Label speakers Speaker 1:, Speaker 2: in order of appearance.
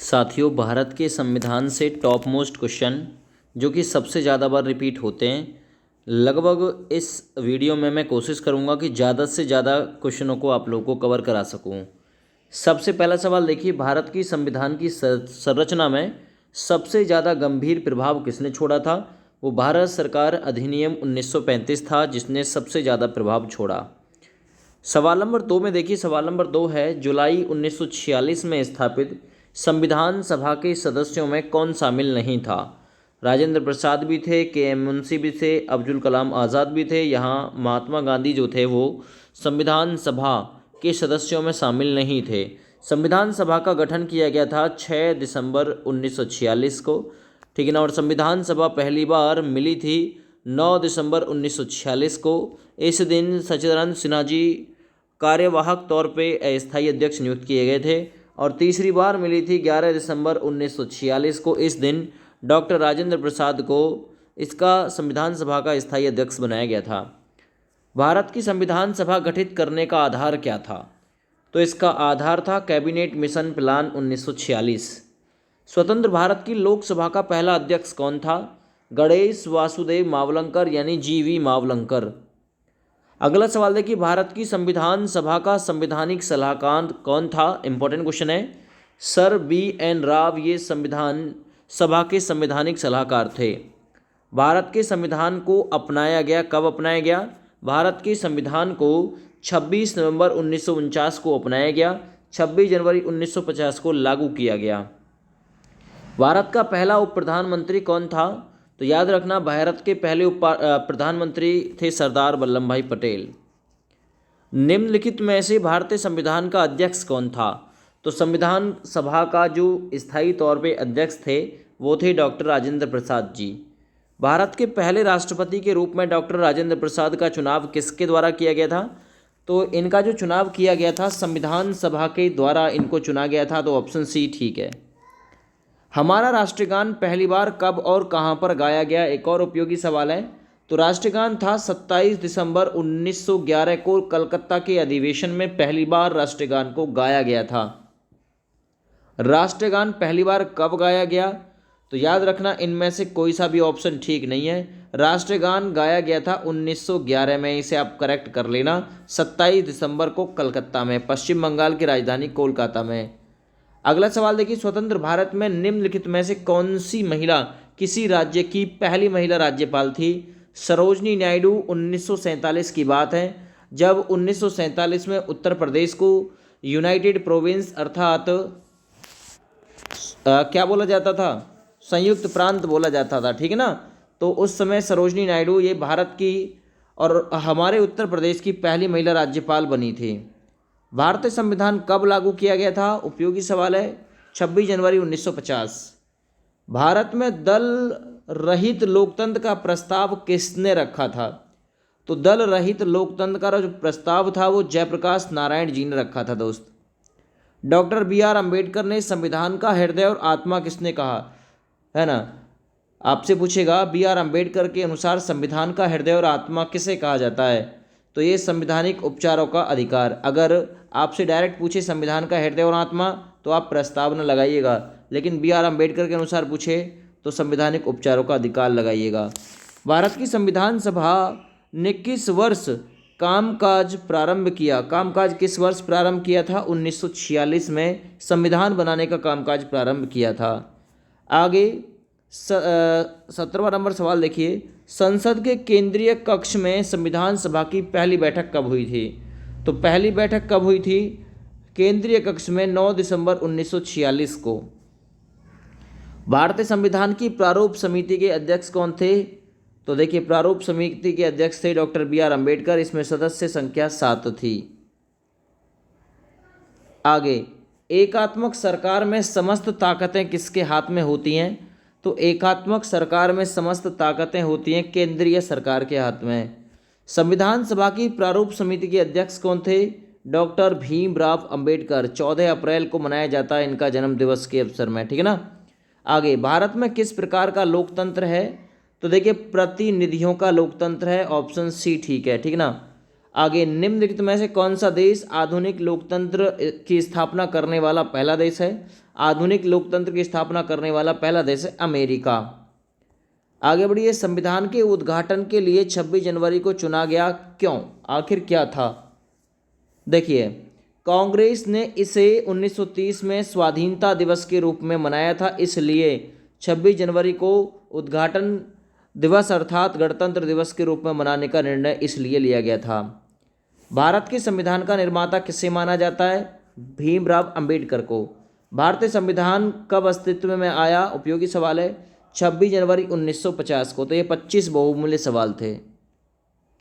Speaker 1: साथियों, भारत के संविधान से टॉप मोस्ट क्वेश्चन जो कि सबसे ज़्यादा बार रिपीट होते हैं, लगभग इस वीडियो में मैं कोशिश करूंगा कि ज़्यादा से ज़्यादा क्वेश्चनों को आप लोगों को कवर करा सकूं। सबसे पहला सवाल देखिए, भारत की संविधान की संरचना में सबसे ज़्यादा गंभीर प्रभाव किसने छोड़ा था? वो भारत सरकार अधिनियम 1935 था जिसने सबसे ज़्यादा प्रभाव छोड़ा। सवाल नंबर 2 में देखिए, सवाल नंबर 2 है, जुलाई 1946 में स्थापित संविधान सभा के सदस्यों में कौन शामिल नहीं था? राजेंद्र प्रसाद भी थे, के.एम. मुंशी भी थे, अब्दुल कलाम आज़ाद भी थे, यहाँ महात्मा गांधी जो थे वो संविधान सभा के सदस्यों में शामिल नहीं थे। संविधान सभा का गठन किया गया था 6 दिसंबर 1946 को, ठीक है ना। और संविधान सभा पहली बार मिली थी 9 दिसंबर 1946 को। इस दिन सचिदानंद सिन्हा जी कार्यवाहक तौर पे अस्थायी अध्यक्ष नियुक्त किए गए थे। और तीसरी बार मिली थी 11 दिसंबर 1946 को। इस दिन डॉक्टर राजेंद्र प्रसाद को इसका संविधान सभा का स्थायी अध्यक्ष बनाया गया था। भारत की संविधान सभा गठित करने का आधार क्या था? तो इसका आधार था कैबिनेट मिशन प्लान 1946। स्वतंत्र भारत की लोकसभा का पहला अध्यक्ष कौन था? गणेश वासुदेव मावलंकर यानी जी.वी. मावलंकर। अगला सवाल देखिए, भारत की संविधान सभा का संवैधानिक सलाहकार कौन था? इंपॉर्टेंट क्वेश्चन है। Sir BN. राव ये संविधान सभा के संवैधानिक सलाहकार थे। भारत के संविधान को अपनाया गया, कब अपनाया गया? भारत के संविधान को 26 नवंबर 1949 को अपनाया गया, 26 जनवरी 1950 को लागू किया गया। भारत का पहला उप प्रधानमंत्री कौन था? तो याद रखना, भारत के पहले उप प्रधानमंत्री थे सरदार वल्लभ भाई पटेल। निम्नलिखित में से भारतीय संविधान का अध्यक्ष कौन था? तो संविधान सभा का जो स्थायी तौर पे अध्यक्ष थे वो थे डॉक्टर राजेंद्र प्रसाद जी। भारत के पहले राष्ट्रपति के रूप में डॉक्टर राजेंद्र प्रसाद का चुनाव किसके द्वारा किया गया था? तो इनका जो चुनाव किया गया था संविधान सभा के द्वारा इनको चुना गया था। तो ऑप्शन सी ठीक है। हमारा राष्ट्रगान पहली बार कब और कहाँ पर गाया गया? एक और उपयोगी सवाल है। तो राष्ट्रगान था 27 दिसंबर 1911 को कलकत्ता के अधिवेशन में पहली बार राष्ट्रगान को गाया गया था। राष्ट्रगान पहली बार कब गाया गया? तो याद रखना, इनमें से कोई सा भी ऑप्शन ठीक नहीं है। राष्ट्रगान गाया गया था 1911 में, इसे आप करेक्ट कर लेना। 27 दिसंबर को कलकत्ता में, पश्चिम बंगाल की राजधानी कोलकाता में। अगला सवाल देखिए, स्वतंत्र भारत में निम्नलिखित में से कौन सी महिला किसी राज्य की पहली महिला राज्यपाल थी? सरोजनी नायडू। 1947 की बात है जब 1947 में उत्तर प्रदेश को यूनाइटेड प्रोविंस अर्थात क्या बोला जाता था? संयुक्त प्रांत बोला जाता था, ठीक है ना। तो उस समय सरोजनी नायडू ये भारत की और हमारे उत्तर प्रदेश की पहली महिला राज्यपाल बनी थी। भारतीय संविधान कब लागू किया गया था? उपयोगी सवाल है। 26 जनवरी 1950। भारत में दल रहित लोकतंत्र का प्रस्ताव किसने रखा था? तो दल रहित लोकतंत्र का जो प्रस्ताव था वो जयप्रकाश नारायण जी ने रखा था दोस्त। Doctor B R. अम्बेडकर ने संविधान का हृदय और आत्मा किसने कहा? है ना, आपसे पूछेगा बी.आर. अम्बेडकर के अनुसार संविधान का हृदय और आत्मा किसे कहा जाता है? तो ये संवैधानिक उपचारों का अधिकार। अगर आपसे डायरेक्ट पूछे संविधान का हृदय और आत्मा तो आप प्रस्ताव न लगाइएगा, लेकिन बी.आर. अम्बेडकर के अनुसार पूछे तो संवैधानिक उपचारों का अधिकार लगाइएगा। भारत की संविधान सभा ने किस वर्ष कामकाज प्रारंभ किया? कामकाज किस वर्ष प्रारंभ किया था? 1946 में संविधान बनाने का कामकाज प्रारंभ किया था। आगे 17वां नंबर सवाल देखिए, संसद के केंद्रीय कक्ष में संविधान सभा की पहली बैठक कब हुई थी? तो पहली बैठक कब हुई थी केंद्रीय कक्ष में? 9 दिसंबर 1946 को। भारतीय संविधान की प्रारूप समिति के अध्यक्ष कौन थे? तो देखिए, प्रारूप समिति के अध्यक्ष थे डॉक्टर बी.आर. अम्बेडकर। इसमें सदस्य संख्या 7 थी। आगे, एकात्मक सरकार में समस्त ताकतें किसके हाथ में होती हैं? तो एकात्मक सरकार में समस्त ताकतें होती हैं केंद्रीय सरकार के हाथ में। संविधान सभा की प्रारूप समिति के अध्यक्ष कौन थे? डॉक्टर भीमराव अंबेडकर। 14 अप्रैल को मनाया जाता है इनका जन्म दिवस के अवसर में, ठीक है ना। आगे, भारत में किस प्रकार का लोकतंत्र है? तो देखिए, प्रतिनिधियों का लोकतंत्र है। ऑप्शन सी ठीक है, ठीक है ना। आगे, निम्नलिखित में से कौन सा देश आधुनिक लोकतंत्र की स्थापना करने वाला पहला देश है? आधुनिक लोकतंत्र की स्थापना करने वाला पहला देश है अमेरिका। आगे बढ़िए, संविधान के उद्घाटन के लिए 26 जनवरी को चुना गया, क्यों? आखिर क्या था? देखिए, कांग्रेस ने इसे 1930 में स्वाधीनता दिवस के रूप में मनाया था, इसलिए 26 जनवरी को उद्घाटन दिवस अर्थात गणतंत्र दिवस के रूप में मनाने का निर्णय इसलिए लिया गया था। भारत के संविधान का निर्माता किसे माना जाता है? भीमराव अंबेडकर को। भारतीय संविधान कब अस्तित्व में आया? उपयोगी सवाल है। 26 जनवरी 1950 को। तो ये 25 बहुमूल्य सवाल थे।